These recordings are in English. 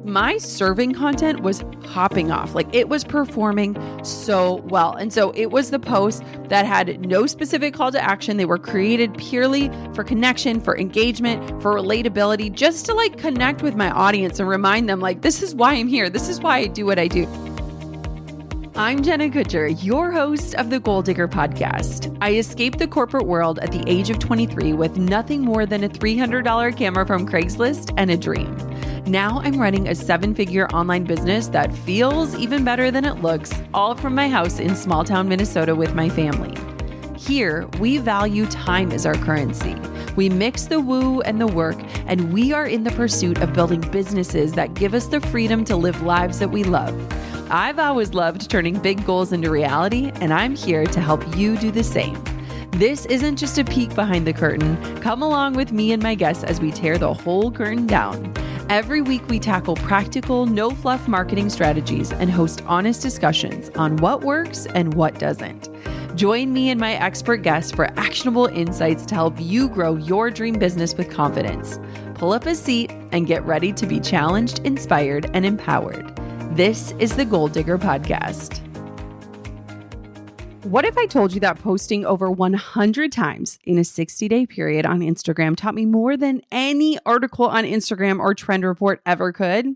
my serving content was popping off. Like it was performing so well. And so it was the posts that had no specific call to action. They were created purely for connection, for engagement, for relatability, just to like connect with my audience and remind them like, this is why I'm here. This is why I do what I do. I'm Jenna Kutcher, your host of the Goal Digger podcast. I escaped the corporate world at the age of 23 with nothing more than a $300 camera from Craigslist and a dream. Now I'm running a 7-figure online business that feels even better than it looks, all from my house in small town Minnesota with my family. Here, we value time as our currency. We mix the woo and the work, and we are in the pursuit of building businesses that give us the freedom to live lives that we love. I've always loved turning big goals into reality, and I'm here to help you do the same. This isn't just a peek behind the curtain. Come along with me and my guests as we tear the whole curtain down. Every week, we tackle practical, no-fluff marketing strategies and host honest discussions on what works and what doesn't. Join me and my expert guests for actionable insights to help you grow your dream business with confidence. Pull up a seat and get ready to be challenged, inspired, and empowered. This is the Goal Digger Podcast. What if I told you that posting over 100 times in a 60-day period on Instagram taught me more than any article on Instagram or trend report ever could?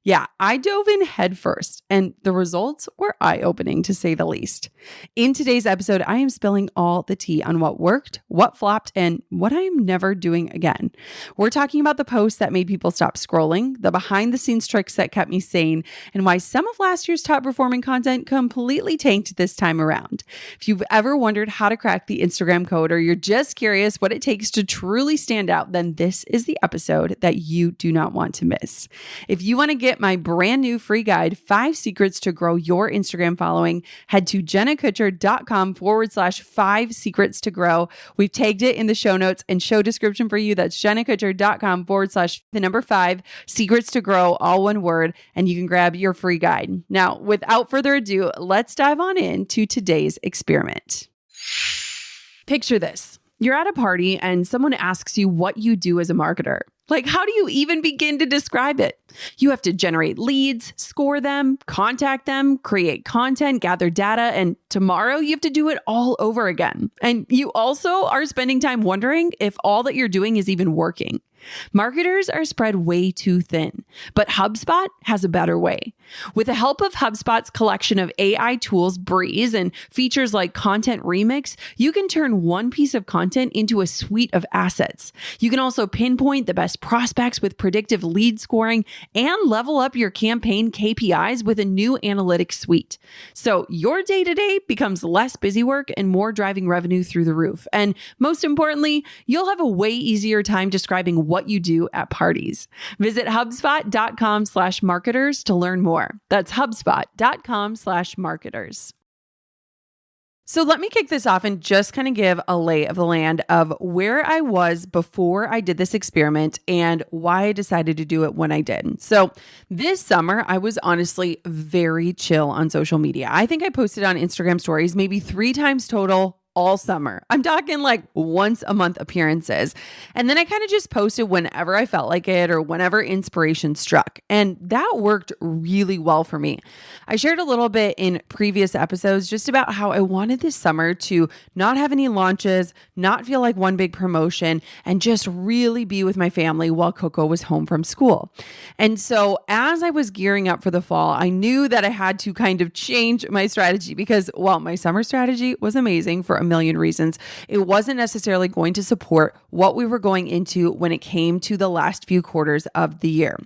Yeah, I dove in headfirst, and the results were eye-opening to say the least. In today's episode, I am spilling all the tea on what worked, what flopped, and what I am never doing again. We're talking about the posts that made people stop scrolling, the behind-the-scenes tricks that kept me sane, and why some of last year's top-performing content completely tanked this time around. If you've ever wondered how to crack the Instagram code, or you're just curious what it takes to truly stand out, then this is the episode that you do not want to miss. If you want to get my brand new free guide, 5 Secrets to Grow Your Instagram Following, head to jennakutcher.com/5 secrets to grow. We've tagged it in the show notes and show description for you. That's jennakutcher.com/5 secrets to grow, all one word, and you can grab your free guide. Now, without further ado, let's dive on into today's experiment. Picture this. You're at a party and someone asks you what you do as a marketer. Like, how do you even begin to describe it? You have to generate leads, score them, contact them, create content, gather data, and tomorrow you have to do it all over again. And you also are spending time wondering if all that you're doing is even working. Marketers are spread way too thin, but HubSpot has a better way. With the help of HubSpot's collection of AI tools, Breeze, and features like Content Remix, you can turn one piece of content into a suite of assets. You can also pinpoint the best prospects with predictive lead scoring and level up your campaign KPIs with a new analytics suite. So your day-to-day becomes less busy work and more driving revenue through the roof. And most importantly, you'll have a way easier time describing what you do at parties. Visit HubSpot.com/marketers to learn more. That's HubSpot.com/marketers. So let me kick this off and just kind of give a lay of the land of where I was before I did this experiment and why I decided to do it when I did. So this summer, I was honestly very chill on social media. I think I posted on Instagram stories maybe 3 times total all summer. I'm talking like once a month appearances. And then I kind of just posted whenever I felt like it or whenever inspiration struck. And that worked really well for me. I shared a little bit in previous episodes just about how I wanted this summer to not have any launches, not feel like one big promotion, and just really be with my family while Coco was home from school. And so as I was gearing up for the fall, I knew that I had to kind of change my strategy because while my summer strategy was amazing for a million reasons, it wasn't necessarily going to support what we were going into when it came to the last few quarters of the year.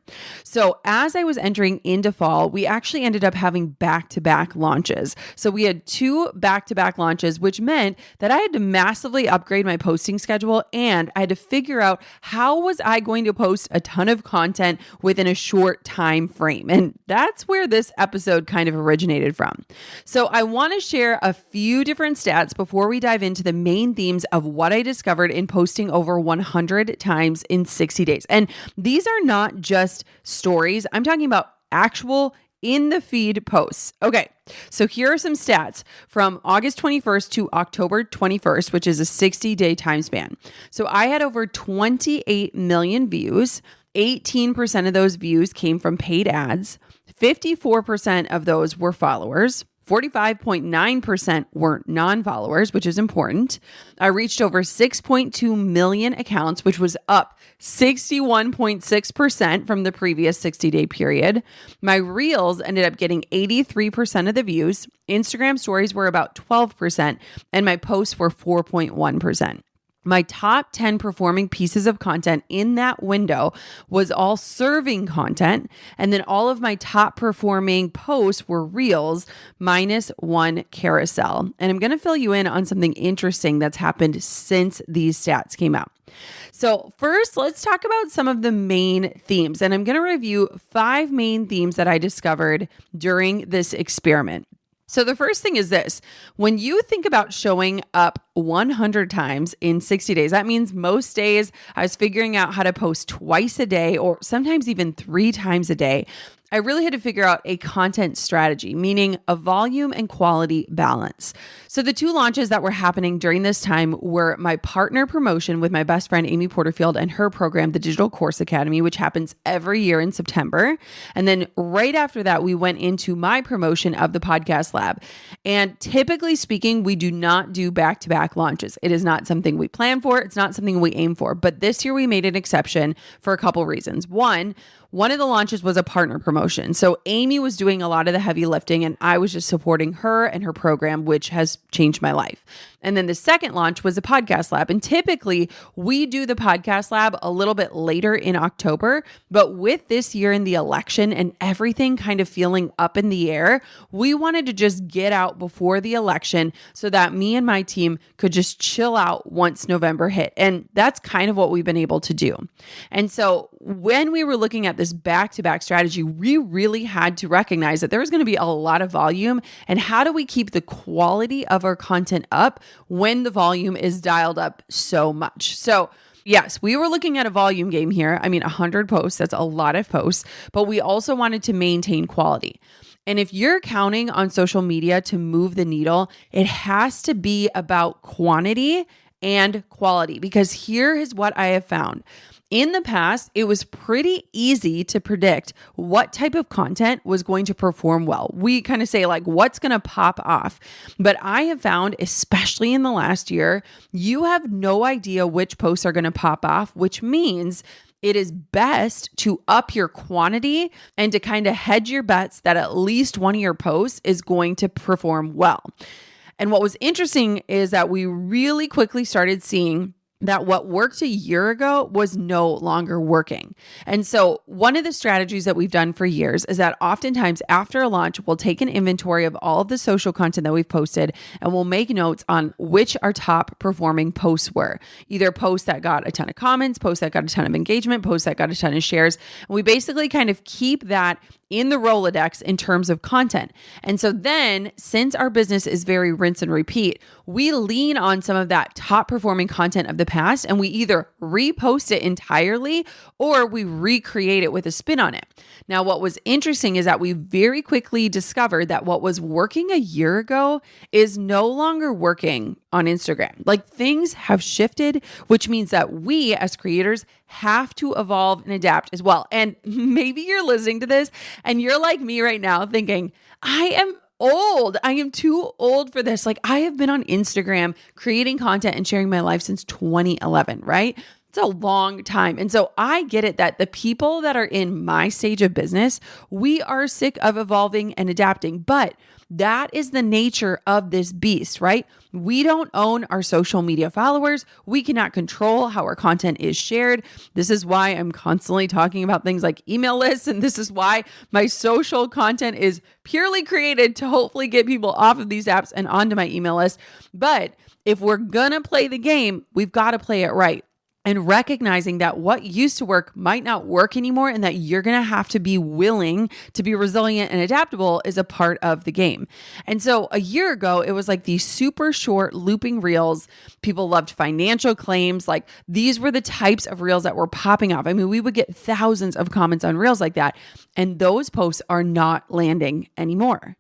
So as I was entering into fall, we actually ended up having back-to-back launches. So we had 2 back-to-back launches, which meant that I had to massively upgrade my posting schedule and I had to figure out how was I going to post a ton of content within a short time frame. And that's where this episode kind of originated from. So I want to share a few different stats before we dive into the main themes of what I discovered in posting over 100 times in 60 days. And these are not just stories. I'm talking about actual in the feed posts. Okay, so here are some stats from August 21st to October 21st, which is a 60-day time span. So I had over 28 million views, 18% of those views came from paid ads. 54% of those were followers. 45.9% were non-followers, which is important. I reached over 6.2 million accounts, which was up 61.6% from the previous 60-day period. My reels ended up getting 83% of the views. Instagram stories were about 12%, and my posts were 4.1%. My top 10 performing pieces of content in that window was all serving content. And then all of my top performing posts were reels minus one carousel. And I'm going to fill you in on something interesting that's happened since these stats came out. So first, let's talk about some of the main themes. And I'm going to review 5 main themes that I discovered during this experiment. So the first thing is this: when you think about showing up 100 times in 60 days, that means most days I was figuring out how to post twice a day or sometimes even 3 times a day. I really had to figure out a content strategy, meaning a volume and quality balance. So the 2 launches that were happening during this time were my partner promotion with my best friend, Amy Porterfield, and her program, the Digital Course Academy, which happens every year in September. And then right after that, we went into my promotion of the Podcast Lab. And typically speaking, we do not do back-to-back launches. It is not something we plan for. It's not something we aim for. But this year we made an exception for a couple reasons. One of the launches was a partner promotion. So Amy was doing a lot of the heavy lifting and I was just supporting her and her program, which has changed my life. And then the second launch was a podcast lab. And typically we do the podcast lab a little bit later in October, but with this year in the election and everything kind of feeling up in the air, we wanted to just get out before the election so that me and my team could just chill out once November hit. And that's kind of what we've been able to do. And so when we were looking at this back-to-back strategy, we really had to recognize that there was going to be a lot of volume, and how do we keep the quality of our content up when the volume is dialed up so much? So yes, we were looking at a volume game here. I mean, 100 posts, that's a lot of posts, but we also wanted to maintain quality. And if you're counting on social media to move the needle, it has to be about quantity and quality, because here is what I have found. In the past, it was pretty easy to predict what type of content was going to perform well. We kind of say like, what's going to pop off? But I have found, especially in the last year, you have no idea which posts are going to pop off, which means it is best to up your quantity and to kind of hedge your bets that at least one of your posts is going to perform well. And what was interesting is that we really quickly started seeing that what worked a year ago was no longer working. And so one of the strategies that we've done for years is that oftentimes after a launch, we'll take an inventory of all of the social content that we've posted and we'll make notes on which our top performing posts were. Either posts that got a ton of comments, posts that got a ton of engagement, posts that got a ton of shares. And we basically kind of keep that in the Rolodex in terms of content. And so then, since our business is very rinse and repeat, we lean on some of that top performing content of the past and we either repost it entirely or we recreate it with a spin on it. Now, what was interesting is that we very quickly discovered that what was working a year ago is no longer working on Instagram. Like, things have shifted, which means that we as creators have to evolve and adapt as well. And maybe you're listening to this and you're like me right now thinking, I am old. I am too old for this. Like, I have been on Instagram creating content and sharing my life since 2011, right? It's a long time. And so I get it that the people that are in my stage of business, we are sick of evolving and adapting, but that is the nature of this beast, right? We don't own our social media followers. We cannot control how our content is shared. This is why I'm constantly talking about things like email lists. And this is why my social content is purely created to hopefully get people off of these apps and onto my email list. But if we're going to play the game, we've got to play it right. And recognizing that what used to work might not work anymore and that you're going to have to be willing to be resilient and adaptable is a part of the game. And so a year ago, it was like these super short looping reels. People loved financial claims. Like, these were the types of reels that were popping off. I mean, we would get thousands of comments on reels like that. And those posts are not landing anymore.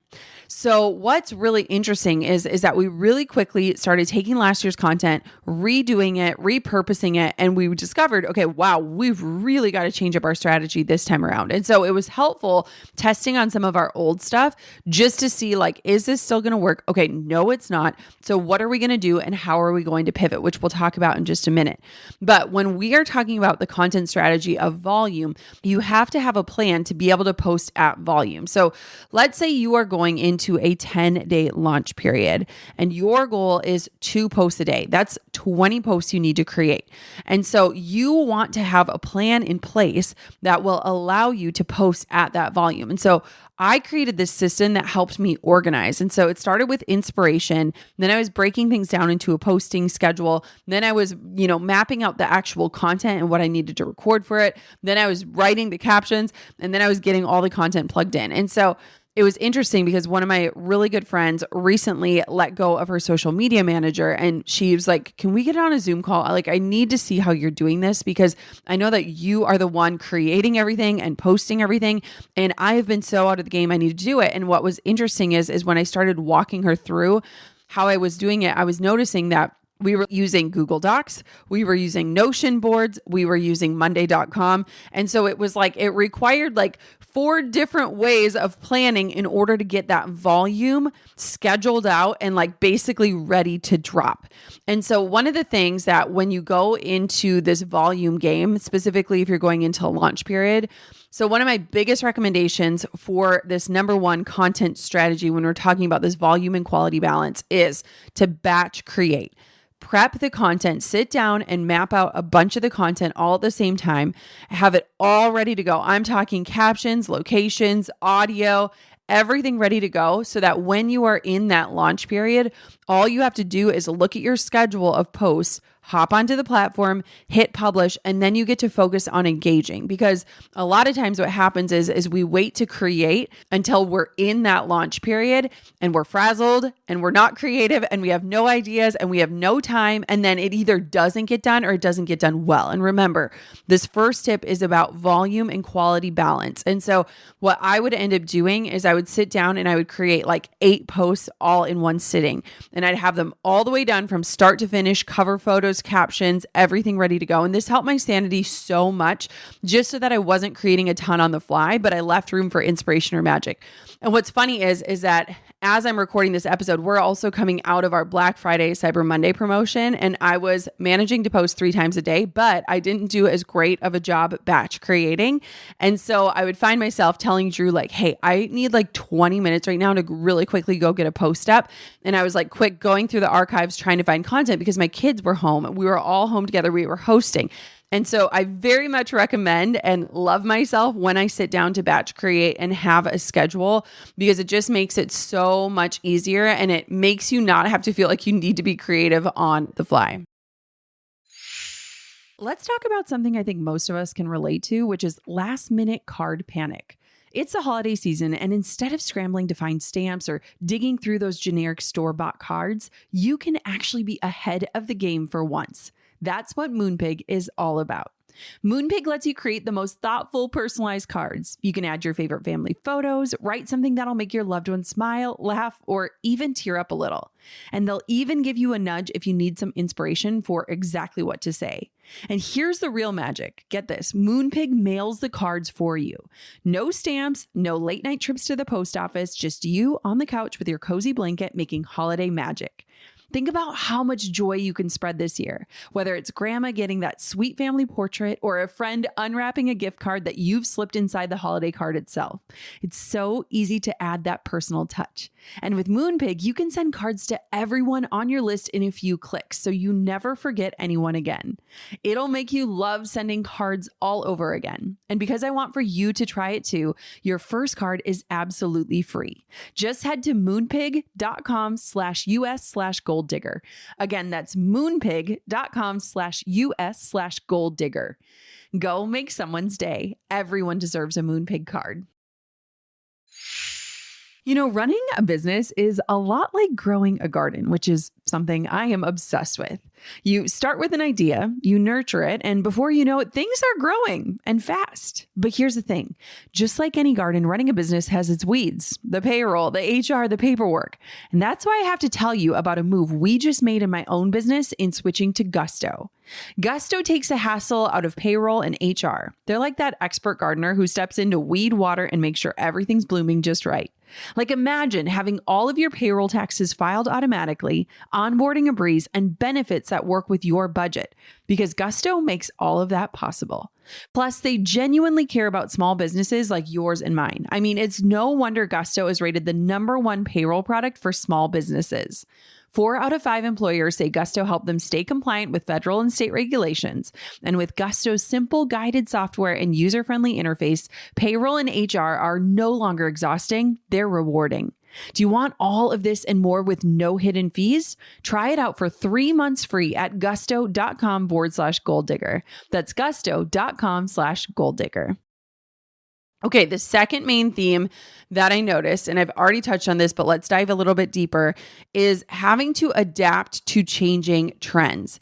So what's really interesting is that we really quickly started taking last year's content, redoing it, repurposing it, and we discovered, okay, wow, we've really got to change up our strategy this time around. And so it was helpful testing on some of our old stuff just to see like, is this still going to work? Okay, no, it's not. So what are we going to do and how are we going to pivot, which we'll talk about in just a minute. But when we are talking about the content strategy of volume, you have to have a plan to be able to post at volume. So let's say you are going into a 10-day launch period and your goal is 2 posts a day. That's 20 posts you need to create. And so you want to have a plan in place that will allow you to post at that volume. And so I created this system that helped me organize. And so it started with inspiration. Then I was breaking things down into a posting schedule. Then I was, mapping out the actual content and what I needed to record for it. Then I was writing the captions, and then I was getting all the content plugged in. And so it was interesting because one of my really good friends recently let go of her social media manager, and she was like, can we get on a Zoom call? I need to see how you're doing this because I know that you are the one creating everything and posting everything. And I have been so out of the game. I need to do it. And what was interesting is when I started walking her through how I was doing it, I was noticing that we were using Google Docs, we were using Notion boards, we were using Monday.com. And so it was like, it required like 4 different ways of planning in order to get that volume scheduled out and like basically ready to drop. And so one of the things that when you go into this volume game, specifically if you're going into a launch period, so one of my biggest recommendations for this number 1 content strategy when we're talking about this volume and quality balance is to batch create. Prep the content, sit down and map out a bunch of the content all at the same time, have it all ready to go. I'm talking captions, locations, audio, everything ready to go so that when you are in that launch period, all you have to do is look at your schedule of posts, hop onto the platform, hit publish, and then you get to focus on engaging. Because a lot of times what happens is we wait to create until we're in that launch period and we're frazzled and we're not creative and we have no ideas and we have no time. And then it either doesn't get done or it doesn't get done well. And remember, this first tip is about volume and quality balance. And so what I would end up doing is I would sit down and I would create like 8 posts all in one sitting. And I'd have them all the way done from start to finish, cover photos, captions, everything ready to go. And this helped my sanity so much just so that I wasn't creating a ton on the fly, but I left room for inspiration or magic. And what's funny is that as I'm recording this episode, we're also coming out of our Black Friday, Cyber Monday promotion. And I was managing to post 3 times a day, but I didn't do as great of a job batch creating. And so I would find myself telling Drew like, hey, I need like 20 minutes right now to really quickly go get a post up. And I was like quick going through the archives trying to find content because my kids were home. We were all home together. We were hosting. And so I very much recommend and love myself when I sit down to batch create and have a schedule because it just makes it so much easier and it makes you not have to feel like you need to be creative on the fly. Let's talk about something I think most of us can relate to, which is last minute card panic. It's the holiday season, and instead of scrambling to find stamps or digging through those generic store-bought cards, you can actually be ahead of the game for once. That's what Moonpig is all about. Moonpig lets you create the most thoughtful, personalized cards. You can add your favorite family photos, write something that'll make your loved one smile, laugh, or even tear up a little. And they'll even give you a nudge if you need some inspiration for exactly what to say. And here's the real magic. Get this. Moonpig mails the cards for you. No stamps, no late night trips to the post office, just you on the couch with your cozy blanket making holiday magic. Think about how much joy you can spread this year, whether it's grandma getting that sweet family portrait or a friend unwrapping a gift card that you've slipped inside the holiday card itself. It's so easy to add that personal touch. And with Moonpig, you can send cards to everyone on your list in a few clicks, so you never forget anyone again. It'll make you love sending cards all over again. And because I want for you to try it too, your first card is absolutely free. Just head to moonpig.com/US/gold digger. Again, that's moonpig.com/US/gold digger. Go make someone's day. Everyone deserves a Moonpig card. You know, running a business is a lot like growing a garden, which is something I am obsessed with. You start with an idea, you nurture it, and before you know it, things are growing and fast. But here's the thing, just like any garden, running a business has its weeds, the payroll, the HR, the paperwork. And that's why I have to tell you about a move we just made in my own business in switching to Gusto. Gusto takes the hassle out of payroll and HR. They're like that expert gardener who steps in to weed, water, and make sure everything's blooming just right. Like imagine having all of your payroll taxes filed automatically, onboarding a breeze, and benefits that work with your budget, because Gusto makes all of that possible. Plus, they genuinely care about small businesses like yours and mine. I mean, it's no wonder Gusto is rated the #1 payroll product for small businesses. 4 out of 5 employers say Gusto helped them stay compliant with federal and state regulations. And with Gusto's simple guided software and user-friendly interface, payroll and HR are no longer exhausting, they're rewarding. Do you want all of this and more with no hidden fees? Try it out for 3 months free at gusto.com/goaldigger. That's gusto.com/goaldigger. Okay, the second main theme that I noticed, and I've already touched on this, but let's dive a little bit deeper, is having to adapt to changing trends.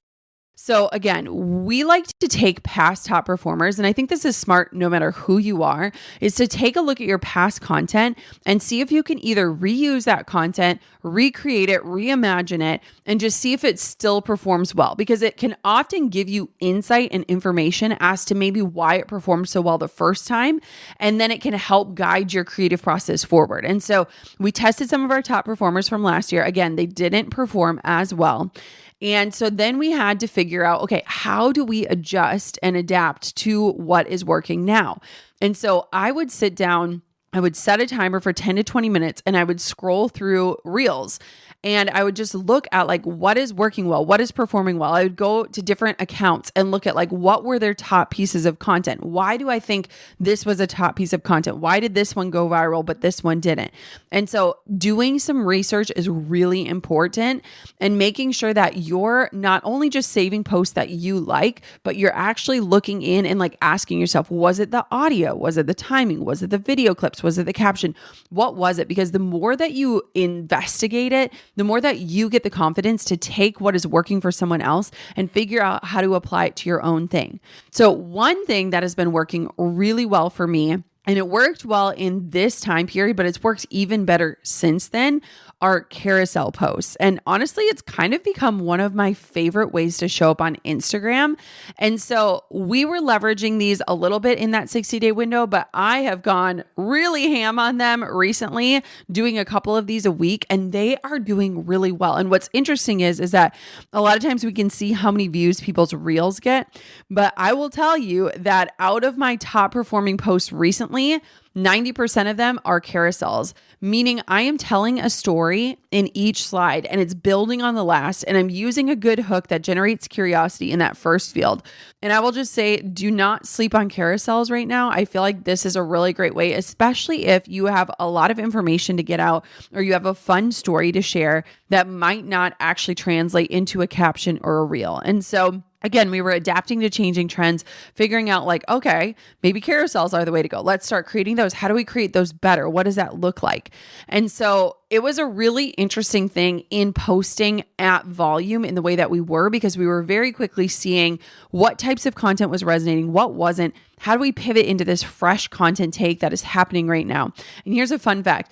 So again, we like to take past top performers, and I think this is smart no matter who you are, is to take a look at your past content and see if you can either reuse that content, recreate it, reimagine it, and just see if it still performs well, because it can often give you insight and information as to maybe why it performed so well the first time, and then it can help guide your creative process forward. And so we tested some of our top performers from last year. Again, they didn't perform as well. And so then we had to figure out, okay, how do we adjust and adapt to what is working now? And so I would sit down, I would set a timer for 10 to 20 minutes, and I would scroll through reels. And I would just look at like what is working well, what is performing well. I would go to different accounts and look at like what were their top pieces of content. Why do I think this was a top piece of content? Why did this one go viral, but this one didn't? And so doing some research is really important, and making sure that you're not only just saving posts that you like, but you're actually looking in and like asking yourself, was it the audio? Was it the timing? Was it the video clips? Was it the caption? What was it? Because the more that you investigate it, the more that you get the confidence to take what is working for someone else and figure out how to apply it to your own thing. So one thing that has been working really well for me, and it worked well in this time period, but it's worked even better since then, are carousel posts. And honestly, it's kind of become one of my favorite ways to show up on Instagram. And so we were leveraging these a little bit in that 60-day window, but I have gone really ham on them recently, doing a couple of these a week, and they are doing really well. And what's interesting is that a lot of times we can see how many views people's reels get, but I will tell you that out of my top performing posts recently, 90% of them are carousels, meaning I am telling a story in each slide and it's building on the last, and I'm using a good hook that generates curiosity in that first field. And I will just say, do not sleep on carousels right now. I feel like this is a really great way, especially if you have a lot of information to get out or you have a fun story to share that might not actually translate into a caption or a reel. And so again, we were adapting to changing trends, figuring out like, okay, maybe carousels are the way to go. Let's start creating those. How do we create those better? What does that look like? And so it was a really interesting thing in posting at volume in the way that we were, because we were very quickly seeing what types of content was resonating, what wasn't. How do we pivot into this fresh content take that is happening right now? And here's a fun fact.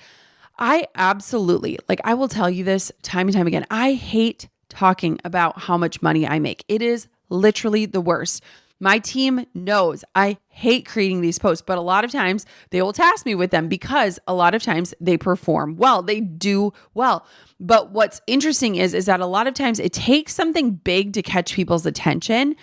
I absolutely, like I will tell you this time and time again, I hate talking about how much money I make. It is literally the worst. My team knows I hate creating these posts, but a lot of times they will task me with them because a lot of times they perform well. They do well. But what's interesting is that a lot of times it takes something big to catch people's attention.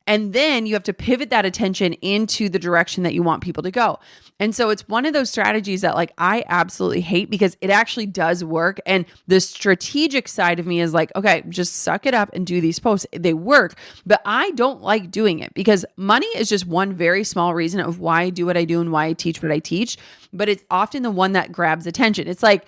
And then you have to pivot that attention into the direction that you want people to go. And so it's one of those strategies that like I absolutely hate, because it actually does work. And the strategic side of me is like, okay, just suck it up and do these posts. They work, but I don't like doing it because money is just one very small reason of why I do what I do and why I teach what I teach. But it's often the one that grabs attention. It's like,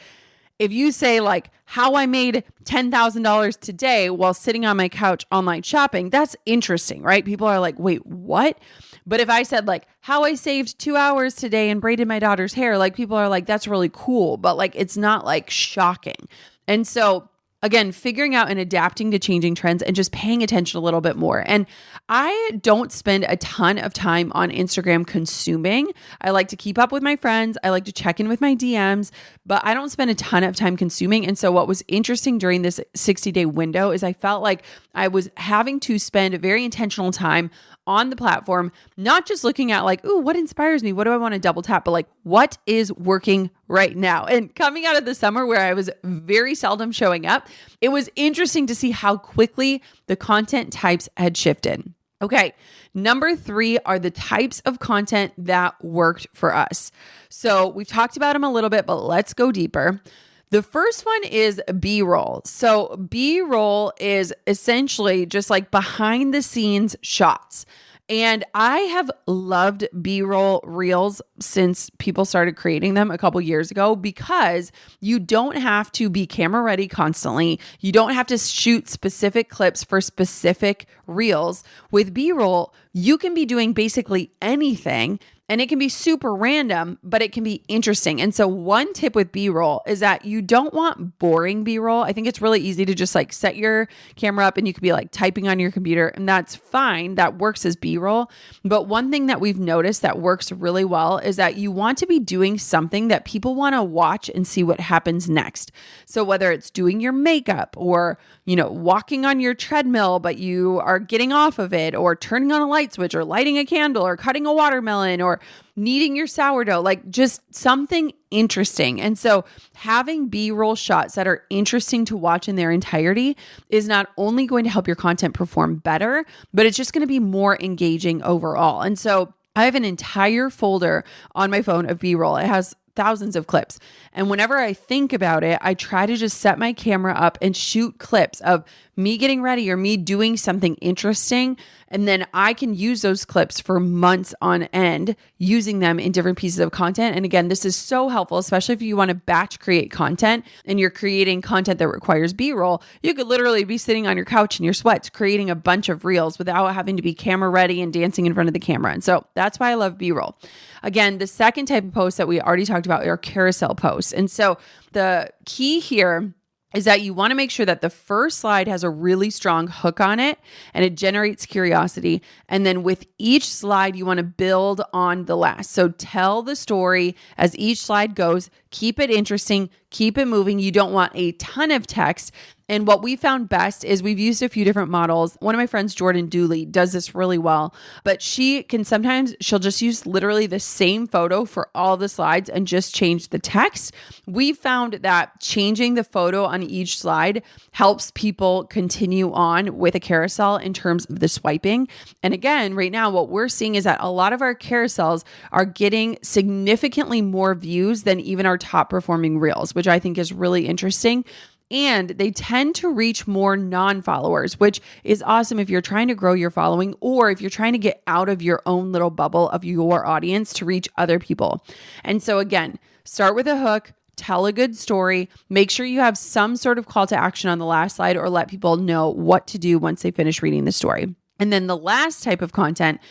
if you say like how I made $10,000 today while sitting on my couch online shopping, that's interesting, right? People are like, wait, what? But if I said like how I saved 2 hours today and braided my daughter's hair, like people are like, that's really cool, but like, it's not like shocking. And so Again, figuring out and adapting to changing trends and just paying attention a little bit more. And I don't spend a ton of time on Instagram consuming. I like to keep up with my friends. I like to check in with my DMs, but I don't spend a ton of time consuming. And so what was interesting during this 60-day window is I felt like I was having to spend a very intentional time on the platform, not just looking at like, ooh, what inspires me? What do I want to double tap? But like, what is working right now? And coming out of the summer where I was very seldom showing up, it was interesting to see how quickly the content types had shifted. Okay, number 3 are the types of content that worked for us. So we've talked about them a little bit, but let's go deeper. The first one is B-roll. So B-roll is essentially just like behind the scenes shots. And I have loved B-roll reels since people started creating them a couple years ago because you don't have to be camera ready constantly. You don't have to shoot specific clips for specific reels. With B-roll, you can be doing basically anything. And it can be super random, but it can be interesting. And so one tip with B-roll is that you don't want boring B-roll. I think it's really easy to just like set your camera up and you could be like typing on your computer and that's fine. That works as B-roll. But one thing that we've noticed that works really well is that you want to be doing something that people want to watch and see what happens next. So whether it's doing your makeup or, walking on your treadmill, but you are getting off of it, or turning on a light switch or lighting a candle or cutting a watermelon or kneading your sourdough, like just something interesting. And so having B-roll shots that are interesting to watch in their entirety is not only going to help your content perform better, but it's just going to be more engaging overall. And so I have an entire folder on my phone of B-roll. It has thousands of clips. And whenever I think about it, I try to just set my camera up and shoot clips of me getting ready or me doing something interesting. And then I can use those clips for months on end, using them in different pieces of content. And again, this is so helpful, especially if you want to batch create content and you're creating content that requires B-roll. You could literally be sitting on your couch in your sweats, creating a bunch of reels without having to be camera ready and dancing in front of the camera. And so that's why I love B-roll. Again, the second type of post that we already talked about are carousel posts. And so the key here is that you want to make sure that the first slide has a really strong hook on it and it generates curiosity. And then with each slide, you want to build on the last. So tell the story as each slide goes, keep it interesting, keep it moving. You don't want a ton of text. And what we found best is we've used a few different models. One of my friends, Jordan Dooley, does this really well, but she'll just use literally the same photo for all the slides and just change the text. We found that changing the photo on each slide helps people continue on with a carousel in terms of the swiping. And again, right now, what we're seeing is that a lot of our carousels are getting significantly more views than even our top performing reels, which I think is really interesting. And they tend to reach more non-followers, which is awesome if you're trying to grow your following or if you're trying to get out of your own little bubble of your audience to reach other people. And so again, start with a hook, tell a good story, make sure you have some sort of call to action on the last slide or let people know what to do once they finish reading the story. And then the last type of content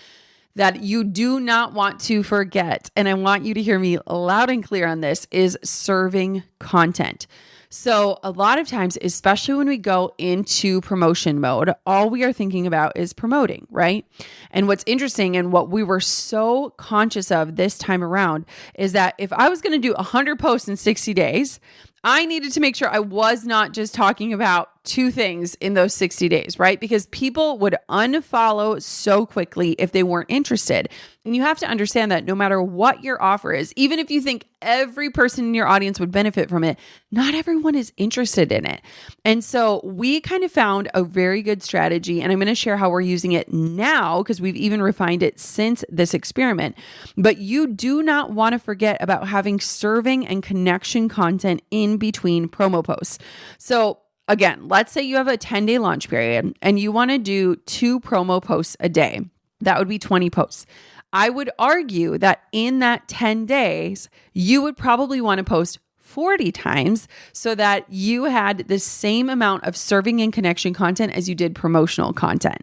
that you do not want to forget, and I want you to hear me loud and clear on this, is serving content. So a lot of times, especially when we go into promotion mode, all we are thinking about is promoting, right? And what's interesting and what we were so conscious of this time around is that if I was going to do 100 posts in 60 days, I needed to make sure I was not just talking about two things in those 60 days, right? Because people would unfollow so quickly if they weren't interested. And you have to understand that no matter what your offer is, even if you think every person in your audience would benefit from it, not everyone is interested in it. And so we kind of found a very good strategy, and I'm going to share how we're using it now because we've even refined it since this experiment. But you do not want to forget about having serving and connection content in between promo posts. So again, let's say you have a 10-day launch period and you want to do 2 promo posts a day. That would be 20 posts. I would argue that in that 10 days, you would probably want to post 40 times so that you had the same amount of serving and connection content as you did promotional content.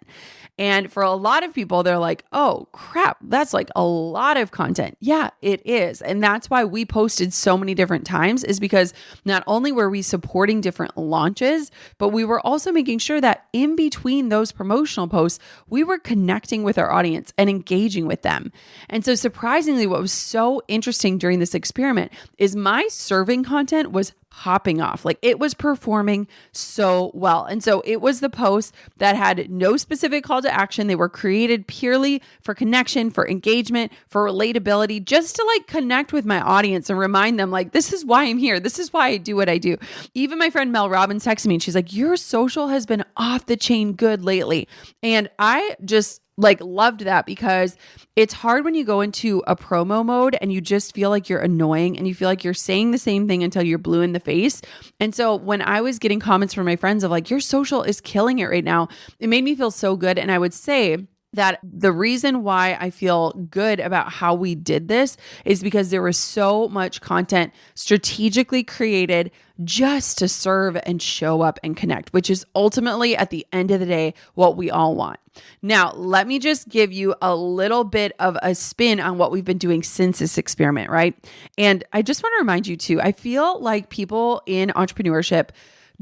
And for a lot of people, they're like, oh crap, that's like a lot of content. Yeah, it is. And that's why we posted so many different times, is because not only were we supporting different launches, but we were also making sure that in between those promotional posts, we were connecting with our audience and engaging with them. And so surprisingly, what was so interesting during this experiment is my serving content was popping off. Like it was performing so well. And so it was the posts that had no specific call to action. They were created purely for connection, for engagement, for relatability, just to like connect with my audience and remind them like, this is why I'm here. This is why I do what I do. Even my friend Mel Robbins texted me and she's like, your social has been off the chain good lately. And I just like loved that, because it's hard when you go into a promo mode and you just feel like you're annoying and you feel like you're saying the same thing until you're blue in the face. And so when I was getting comments from my friends of like, your social is killing it right now, it made me feel so good. And I would say that the reason why I feel good about how we did this is because there was so much content strategically created just to serve and show up and connect, which is ultimately at the end of the day, what we all want. Now, let me just give you a little bit of a spin on what we've been doing since this experiment, right? And I just want to remind you too, I feel like people in entrepreneurship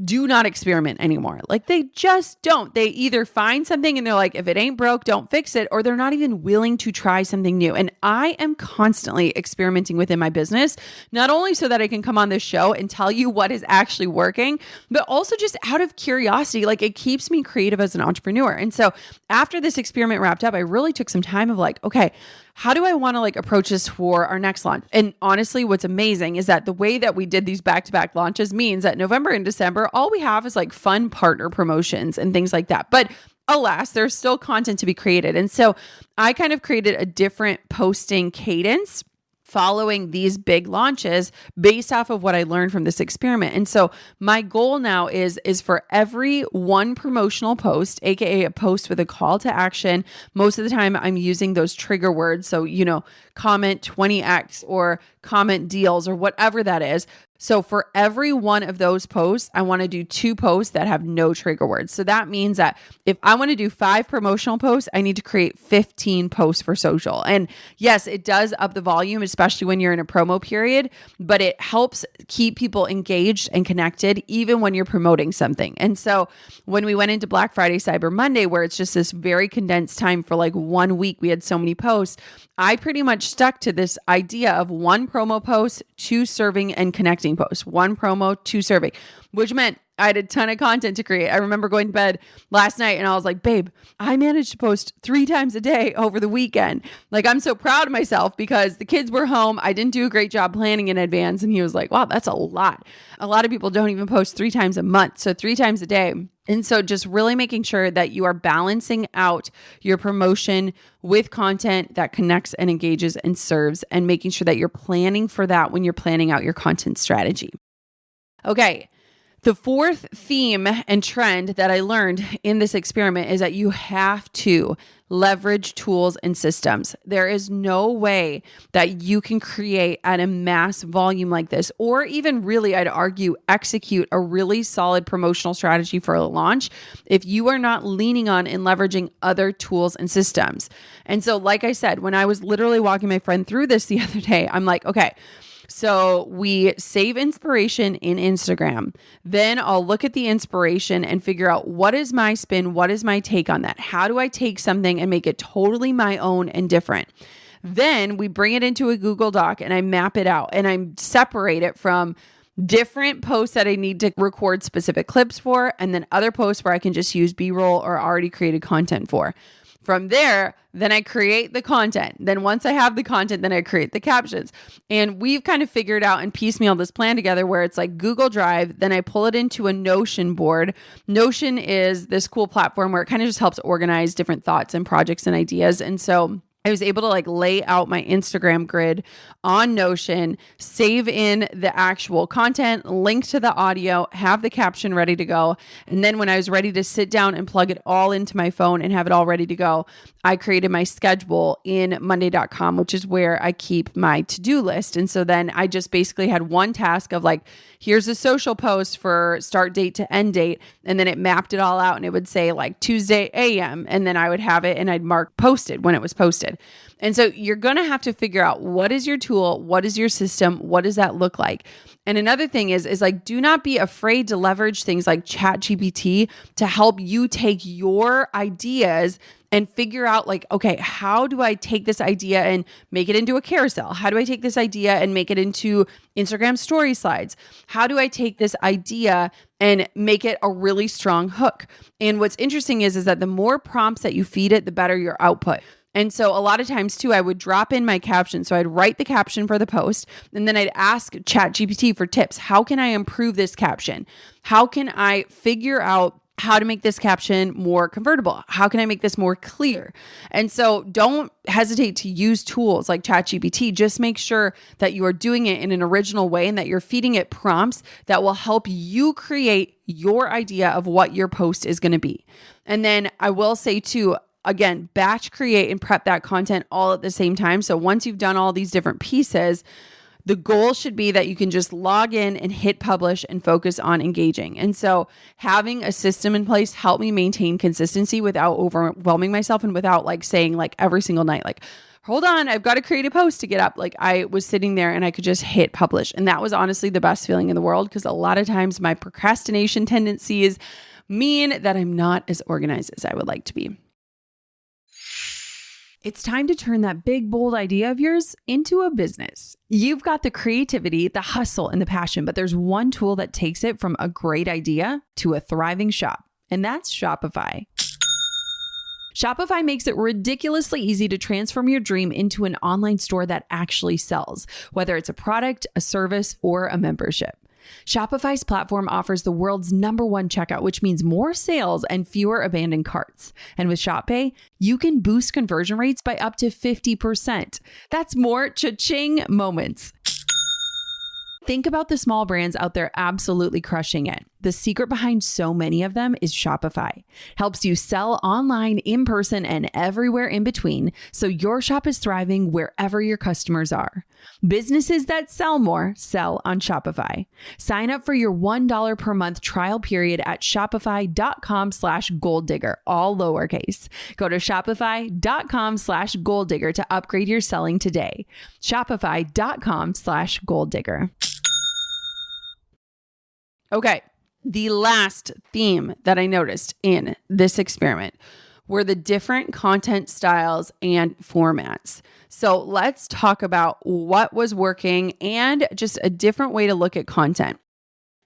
do not experiment anymore. Like they just don't. They either find something and they're like, if it ain't broke, don't fix it, or they're not even willing to try something new. And I am constantly experimenting within my business, not only so that I can come on this show and tell you what is actually working, but also just out of curiosity. Like it keeps me creative as an entrepreneur. And so after this experiment wrapped up, I really took some time of like, okay, how do I want to like approach this for our next launch? And honestly, what's amazing is that the way that we did these back-to-back launches means that November and December, all we have is like fun partner promotions and things like that. But alas, there's still content to be created. And so I kind of created a different posting cadence following these big launches based off of what I learned from this experiment. And so my goal now is for every one promotional post, AKA a post with a call to action. Most of the time I'm using those trigger words. So, comment 20x or comment deals or whatever that is. So for every one of those posts, I want to do 2 posts that have no trigger words. So that means that if I want to do 5 promotional posts, I need to create 15 posts for social. And yes, it does up the volume, especially when you're in a promo period, but it helps keep people engaged and connected even when you're promoting something. And so when we went into Black Friday, Cyber Monday, where it's just this very condensed time for like 1 week, we had so many posts, I pretty much stuck to this idea of 1 promo post, 2 serving and connecting posts, 1 promo, 2 serving, which meant I had a ton of content to create. I remember going to bed last night and I was like, babe, I managed to post 3 times a day over the weekend. Like, I'm so proud of myself because the kids were home. I didn't do a great job planning in advance. And he was like, wow, that's a lot. A lot of people don't even post 3 times a month. So 3 times a day. And so just really making sure that you are balancing out your promotion with content that connects and engages and serves, and making sure that you're planning for that when you're planning out your content strategy. Okay. The 4th theme and trend that I learned in this experiment is that you have to leverage tools and systems. There is no way that you can create at a mass volume like this, or even really, I'd argue, execute a really solid promotional strategy for a launch if you are not leaning on and leveraging other tools and systems. And so, like I said, when I was literally walking my friend through this the other day, I'm like, okay, so we save inspiration in Instagram. Then I'll look at the inspiration and figure out what is my spin, what is my take on that? How do I take something and make it totally my own and different? Then we bring it into a Google Doc and I map it out and I separate it from different posts that I need to record specific clips for, and then other posts where I can just use B-roll or already created content for. From there, then I create the content. Then once I have the content, then I create the captions. And we've kind of figured out and piecemeal this plan together where it's like Google Drive, then I pull it into a Notion board. Notion is this cool platform where it kind of just helps organize different thoughts and projects and ideas. And so I was able to like lay out my Instagram grid on Notion, save in the actual content, link to the audio, have the caption ready to go. And then when I was ready to sit down and plug it all into my phone and have it all ready to go, I created my schedule in monday.com, which is where I keep my to-do list. And so then I just basically had one task of like, here's a social post for start date to end date. And then it mapped it all out and it would say like Tuesday AM. And then I would have it and I'd mark posted when it was posted. And so you're going to have to figure out what is your tool? What is your system? What does that look like? And another thing is like, do not be afraid to leverage things like ChatGPT to help you take your ideas and figure out like, okay, how do I take this idea and make it into a carousel? How do I take this idea and make it into Instagram story slides? How do I take this idea and make it a really strong hook? And what's interesting is that the more prompts that you feed it, the better your output. And so a lot of times too, I would drop in my caption. So I'd write the caption for the post and then I'd ask ChatGPT for tips. How can I improve this caption? How can I figure out how to make this caption more convertible? How can I make this more clear? And so don't hesitate to use tools like ChatGPT. Just make sure that you are doing it in an original way and that you're feeding it prompts that will help you create your idea of what your post is going to be. And then I will say too, again, batch create and prep that content all at the same time. So once you've done all these different pieces, the goal should be that you can just log in and hit publish and focus on engaging. And so having a system in place helped me maintain consistency without overwhelming myself and without like saying like every single night, like, hold on, I've got to create a post to get up. Like I was sitting there and I could just hit publish. And that was honestly the best feeling in the world because a lot of times my procrastination tendencies mean that I'm not as organized as I would like to be. It's time to turn that big, bold idea of yours into a business. You've got the creativity, the hustle, and the passion, but there's one tool that takes it from a great idea to a thriving shop, and that's Shopify. Shopify makes it ridiculously easy to transform your dream into an online store that actually sells, whether it's a product, a service, or a membership. Shopify's platform offers the world's #1 checkout, which means more sales and fewer abandoned carts. And with Shop Pay, you can boost conversion rates by up to 50%. That's more cha-ching moments. Think about the small brands out there absolutely crushing it. The secret behind so many of them is Shopify. Helps you sell online, in person, and everywhere in between, so your shop is thriving wherever your customers are. Businesses that sell more sell on Shopify. Sign up for your $1 per month trial period at shopify.com/goaldigger, all lowercase. Go to shopify.com/goaldigger to upgrade your selling today. Shopify.com/goaldigger. Okay, the last theme that I noticed in this experiment were the different content styles and formats. So let's talk about what was working and just a different way to look at content.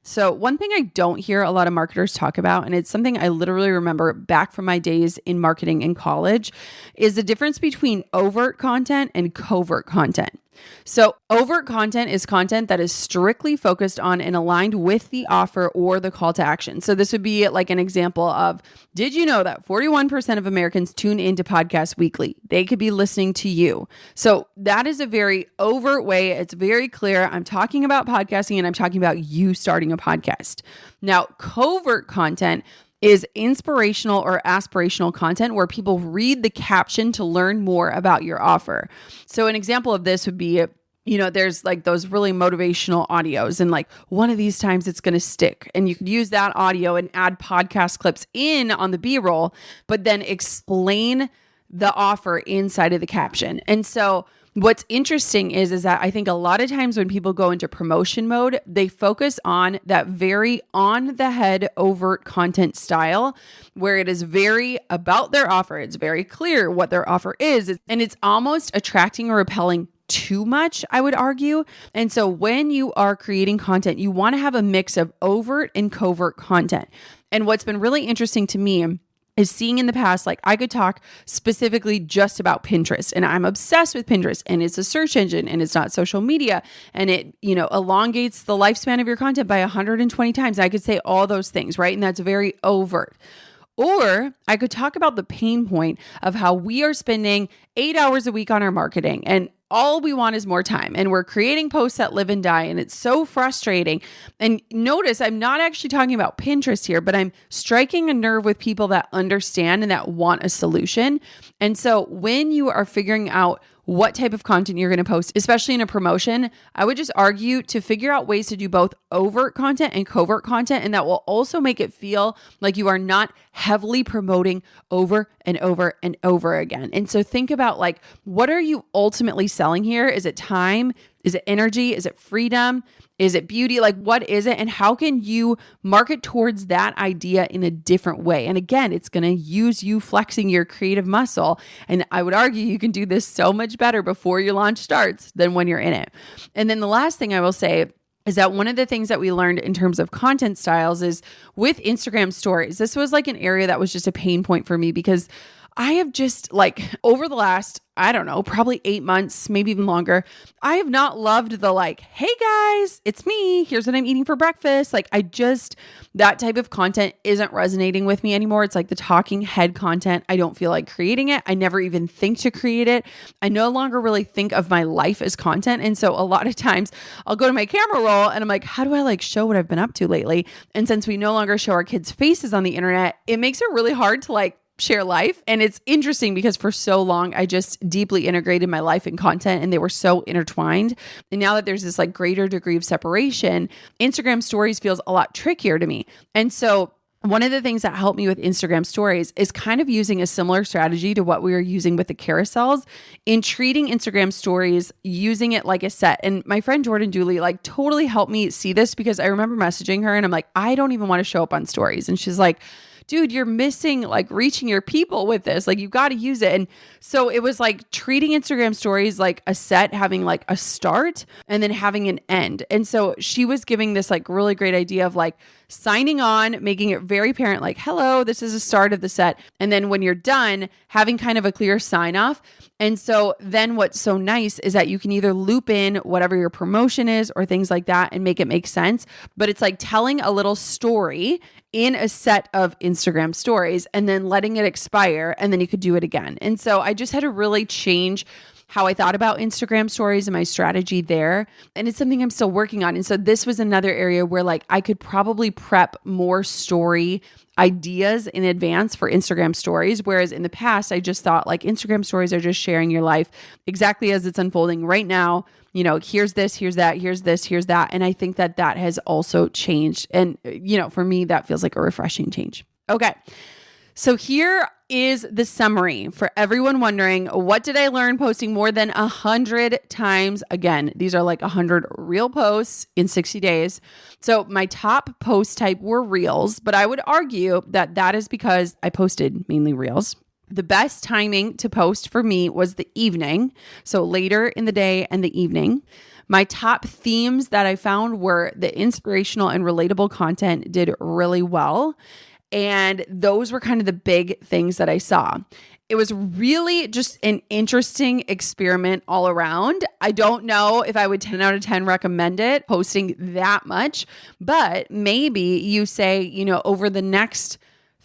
So one thing I don't hear a lot of marketers talk about, and it's something I literally remember back from my days in marketing in college, is the difference between overt content and covert content. So overt content is content that is strictly focused on and aligned with the offer or the call to action. So this would be like an example of, did you know that 41% of Americans tune into podcasts weekly? They could be listening to you. So that is a very overt way. It's very clear. I'm talking about podcasting and I'm talking about you starting a podcast. Now, covert content is inspirational or aspirational content where people read the caption to learn more about your offer. So an example of this would be, there's like those really motivational audios and like one of these times it's going to stick, and you could use that audio and add podcast clips in on the B-roll, but then explain the offer inside of the caption. And so what's interesting is that I think a lot of times when people go into promotion mode, they focus on that very on the head overt content style where it is very about their offer. It's very clear what their offer is, and it's almost attracting or repelling too much, I would argue. And so when you are creating content, you want to have a mix of overt and covert content. And what's been really interesting to me is seeing in the past, like I could talk specifically just about Pinterest, and I'm obsessed with Pinterest, and it's a search engine and it's not social media, and it, elongates the lifespan of your content by 120 times. I could say all those things, right? And that's very overt. Or I could talk about the pain point of how we are spending 8 hours a week on our marketing and all we want is more time. And we're creating posts that live and die. And it's so frustrating. And notice I'm not actually talking about Pinterest here, but I'm striking a nerve with people that understand and that want a solution. And so when you are figuring out what type of content you're going to post, especially in a promotion, I would just argue to figure out ways to do both overt content and covert content. And that will also make it feel like you are not heavily promoting over and over and over again. And so think about like, what are you ultimately selling here? Is it time? Is it energy? Is it freedom? Is it beauty? Like, what is it? And how can you market towards that idea in a different way? And again, it's going to use you flexing your creative muscle. And I would argue you can do this so much better before your launch starts than when you're in it. And then the last thing I will say is that one of the things that we learned in terms of content styles is with Instagram stories. This was like an area that was just a pain point for me because I have just like over the last, I don't know, probably 8 months, maybe even longer, I have not loved the like, hey guys, it's me. Here's what I'm eating for breakfast. Like that type of content isn't resonating with me anymore. It's like the talking head content. I don't feel like creating it. I never even think to create it. I no longer really think of my life as content. And so a lot of times I'll go to my camera roll and I'm like, how do I like show what I've been up to lately? And since we no longer show our kids' faces on the internet, it makes it really hard to like share life. And it's interesting because for so long, I just deeply integrated my life and content and they were so intertwined. And now that there's this like greater degree of separation, Instagram stories feels a lot trickier to me. And so one of the things that helped me with Instagram stories is kind of using a similar strategy to what we were using with the carousels in treating Instagram stories, using it like a set. And my friend Jordan Dooley like totally helped me see this because I remember messaging her and I'm like, I don't even want to show up on stories. And she's like, dude, you're missing like reaching your people with this. Like you got to use it. And so it was like treating Instagram stories like a set, having like a start and then having an end. And so she was giving this like really great idea of like signing on, making it very apparent, like, hello, this is the start of the set. And then when you're done, having kind of a clear sign off. And so then what's so nice is that you can either loop in whatever your promotion is or things like that and make it make sense. But it's like telling a little story in a set of Instagram stories and then letting it expire and then you could do it again. And so I just had to really change how I thought about Instagram stories and my strategy there. And it's something I'm still working on. And so this was another area where like I could probably prep more story ideas in advance for Instagram stories. Whereas in the past, I just thought like Instagram stories are just sharing your life exactly as it's unfolding right now. You know, here's this, here's that, here's this, here's that. And I think that that has also changed. And, you know, for me, that feels like a refreshing change. Okay. So here is the summary for everyone wondering, what did I learn posting more than 100 times? Again, these are like 100 real posts in 60 days. So my top post type were reels, but I would argue that that is because I posted mainly reels. The best timing to post for me was the evening. So later in the day and the evening. My top themes that I found were the inspirational and relatable content did really well. And those were kind of the big things that I saw. It was really just an interesting experiment all around. I don't know if I would 10 out of 10 recommend it, posting that much, but maybe you say, you know, over the next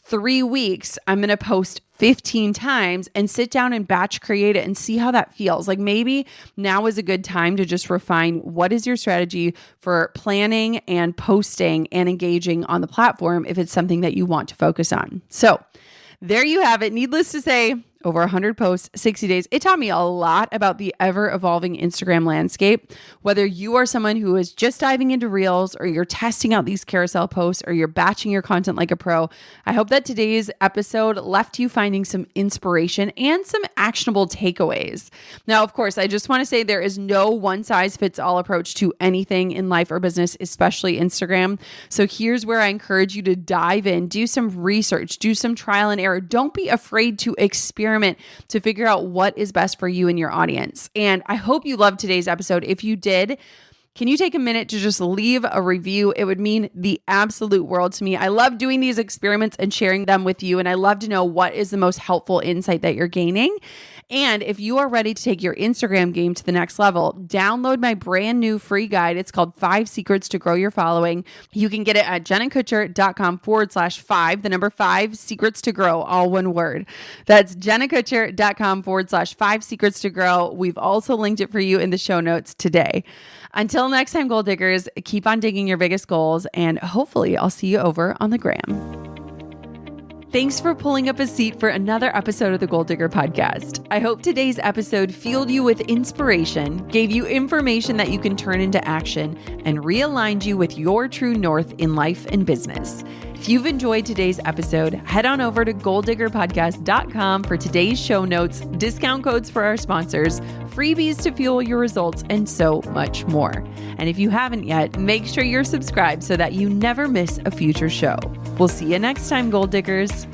3 weeks, I'm going to post 15 times and sit down and batch create it and see how that feels. Like maybe now is a good time to just refine what is your strategy for planning and posting and engaging on the platform if it's something that you want to focus on. So there you have it. Needless to say, over 100 posts, 60 days. It taught me a lot about the ever-evolving Instagram landscape. Whether you are someone who is just diving into Reels or you're testing out these carousel posts or you're batching your content like a pro, I hope that today's episode left you finding some inspiration and some actionable takeaways. Now, of course, I just want to say there is no one-size-fits-all approach to anything in life or business, especially Instagram. So here's where I encourage you to dive in, do some research, do some trial and error. Don't be afraid to experiment to figure out what is best for you and your audience. And I hope you loved today's episode. If you did, can you take a minute to just leave a review? It would mean the absolute world to me. I love doing these experiments and sharing them with you. And I love to know what is the most helpful insight that you're gaining. And if you are ready to take your Instagram game to the next level, download my brand new free guide. It's called 5 Secrets to Grow Your Following. You can get it at jennakutcher.com/5, the number 5 secrets to grow, all one word. That's jennakutcher.com/5 secrets to grow. We've also linked it for you in the show notes today. Until next time, goal diggers, keep on digging your biggest goals, and hopefully I'll see you over on the gram. Thanks for pulling up a seat for another episode of the Goal Digger Podcast. I hope today's episode fueled you with inspiration, gave you information that you can turn into action, and realigned you with your true north in life and business. If you've enjoyed today's episode, head on over to goaldiggerpodcast.com for today's show notes, discount codes for our sponsors, freebies to fuel your results, and so much more. And if you haven't yet, make sure you're subscribed so that you never miss a future show. We'll see you next time, Goal Diggers.